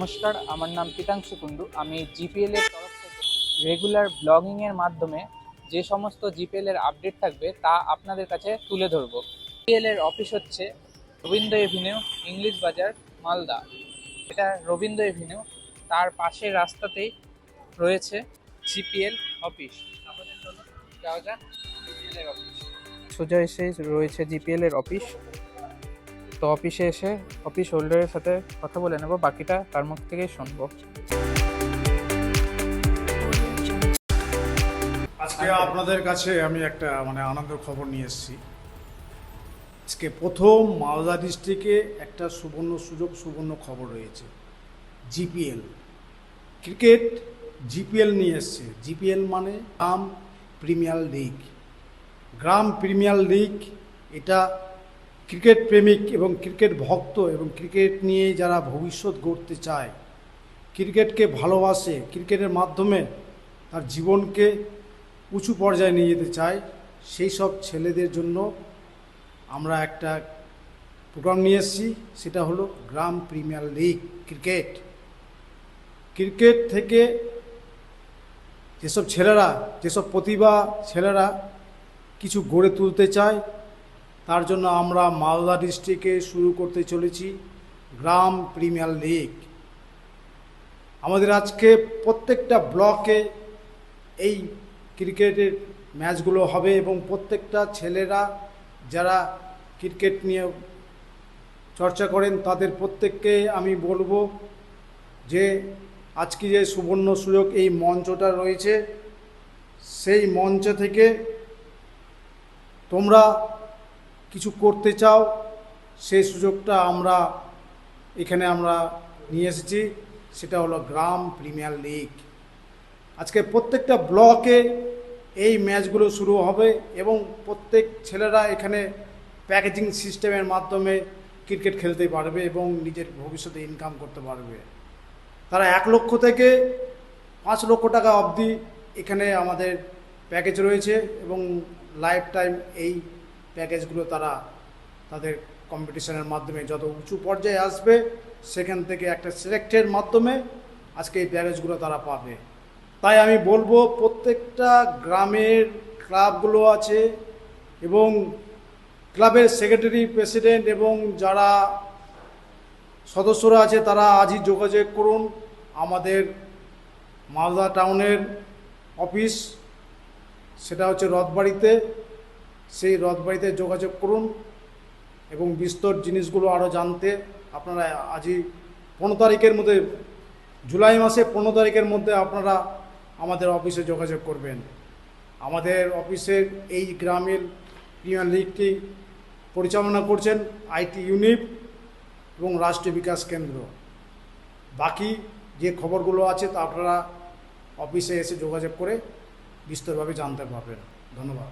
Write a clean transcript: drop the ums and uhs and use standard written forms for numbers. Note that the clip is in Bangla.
নমস্কার, আমার নাম পিতাংশু কুন্ডু। আমি জিপিএল এর তরফ থেকে রেগুলার ব্লগিং এর মাধ্যমে যে সমস্ত জিপিএল এর আপডেট থাকবে তা আপনাদের কাছে তুলে ধরবো। জিপিএল এর অফিস হচ্ছে রবীন্দ্র এভিনিউ, ইংলিশ বাজার, মালদা। এটা রবীন্দ্র এভিনিউ, তার পাশের রাস্তাতেই রয়েছে জিপিএল অফিস। আমাদের জন্য যাওয়া যাক জিপিএল এর অফিস। সোজা এসে রয়েছে জিপিএল এর অফিস। তো অফিসে এসে অফিস হোল্ডারের সাথে কথা বলে নেব, বাকিটা তার মুখ থেকেই শুনবো। আজকে আপনাদের কাছে আমি একটা আনন্দের খবর নিয়ে এসেছি। আজকে প্রথম মালদা ডিস্ট্রিক্টে একটা সুবর্ণ খবর রয়েছে। জিপিএল ক্রিকেট জিপিএল নিয়ে এসছে। জিপিএল মানে গ্রাম প্রিমিয়ার লিগ। গ্রাম প্রিমিয়ার লিগ এটা ক্রিকেট প্রেমিক এবং ক্রিকেট ভক্ত এবং ক্রিকেট নিয়ে যারা ভবিষ্যৎ গড়তে চায়, ক্রিকেটকে ভালোবাসে, ক্রিকেটের মাধ্যমে তার জীবনকে উঁচু পর্যায়ে নিয়ে যেতে চায়, সেই সব ছেলেদের জন্য আমরা একটা প্রোগ্রাম নিয়ে এসেছি। সেটা হলো গ্রাম প্রিমিয়ার লিগ ক্রিকেট। ক্রিকেট থেকে যেসব প্রতিভা ছেলেরা কিছু গড়ে তুলতে চায়, তার জন্য আমরা মালদা ডিস্ট্রিক্টে শুরু করতে চলেছি গ্রাম প্রিমিয়ার লিগ। আমাদের আজকে প্রত্যেকটা ব্লকে এই ক্রিকেটের ম্যাচগুলো হবে এবং প্রত্যেকটা ছেলেরা যারা ক্রিকেট নিয়ে চর্চা করেন তাদের প্রত্যেককে আমি বলবো যে আজকে যে সুবর্ণ সুযোগ এই মঞ্চটা রয়েছে, সেই মঞ্চ থেকে তোমরা কিছু করতে চাও, সেই সুযোগটা আমরা এখানে নিয়ে এসেছি। সেটা হলো গ্রাম প্রিমিয়ার লিগ। আজকে প্রত্যেকটা ব্লকে এই ম্যাচগুলো শুরু হবে এবং প্রত্যেক ছেলেরা এখানে প্যাকেজিং সিস্টেমের মাধ্যমে ক্রিকেট খেলতে পারবে এবং নিজের ভবিষ্যতে ইনকাম করতে পারবে। তারা 1 লক্ষ থেকে 5 লক্ষ টাকা অবধি এখানে আমাদের প্যাকেজ রয়েছে এবং লাইফ টাইম এই প্যাকেজগুলো তারা তাদের কম্পিটিশনের মাধ্যমে যত উঁচু পর্যায়ে আসবে সেখান থেকে একটা সিলেক্টের মাধ্যমে আজকে এই প্যাকেজগুলো তারা পাবে। তাই আমি বলবো প্রত্যেকটা গ্রামের ক্লাবগুলো আছে এবং ক্লাবের সেক্রেটারি, প্রেসিডেন্ট এবং যারা সদস্যরা আছে তারা আজই যোগাযোগ করুন আমাদের মালদা টাউনের অফিস, সেটা হচ্ছে রথবাড়িতে। সেই রথবাড়িতে যোগাযোগ করুন এবং বিস্তর জিনিসগুলো আরও জানতে আপনারা আজই 15 তারিখের মধ্যে, জুলাই মাসে 15 তারিখের মধ্যে আপনারা আমাদের অফিসে যোগাযোগ করবেন। আমাদের অফিসের এই গ্রামের প্রিমিয়ার লিগটি পরিচালনা করছেন আইটি ইউনিট এবং রাষ্ট্রীয় বিকাশ কেন্দ্র। বাকি যে খবরগুলো আছে তা আপনারা অফিসে এসে যোগাযোগ করে বিস্তরভাবে জানতে পারবেন। ধন্যবাদ।